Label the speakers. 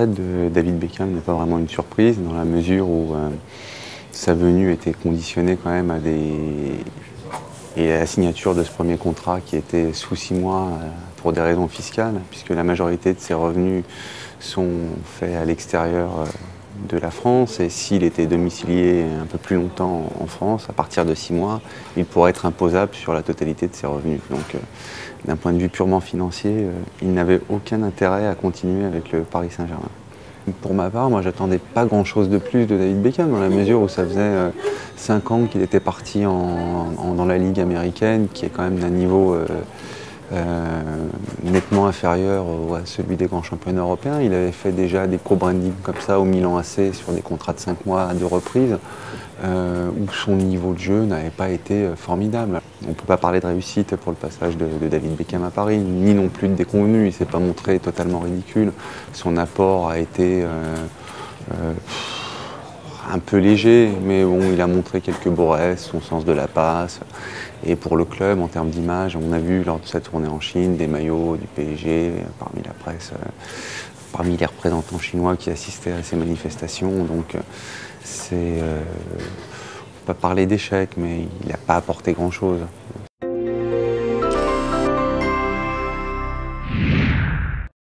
Speaker 1: retraite de David Beckham n'est pas vraiment une surprise, dans la mesure où sa venue était conditionnée quand même et à la signature de ce premier contrat qui était sous 6 mois pour des raisons fiscales, puisque la majorité de ses revenus sont faits à l'extérieur de la France, et s'il était domicilié un peu plus longtemps en France, à partir de 6 mois, il pourrait être imposable sur la totalité de ses revenus. Donc d'un point de vue purement financier, il n'avait aucun intérêt à continuer avec le Paris Saint-Germain. Pour ma part, moi j'attendais pas grand-chose de plus de David Beckham, dans la mesure où ça faisait 5 ans qu'il était parti dans la Ligue américaine, qui est quand même d'un niveau nettement inférieur à celui des grands championnats européens. Il avait fait déjà des co-branding comme ça au Milan AC sur des contrats de 5 mois à 2 reprises, où son niveau de jeu n'avait pas été formidable. On ne peut pas parler de réussite pour le passage de David Beckham à Paris, ni non plus de déconvenu. Il ne s'est pas montré totalement ridicule. Son apport a été un peu léger, mais bon, il a montré quelques beaux restes, son sens de la passe. Et pour le club, en termes d'image, on a vu lors de sa tournée en Chine des maillots du PSG parmi la presse, parmi les représentants chinois qui assistaient à ces manifestations. Donc on ne peut pas parler d'échec, mais il n'a pas apporté grand-chose.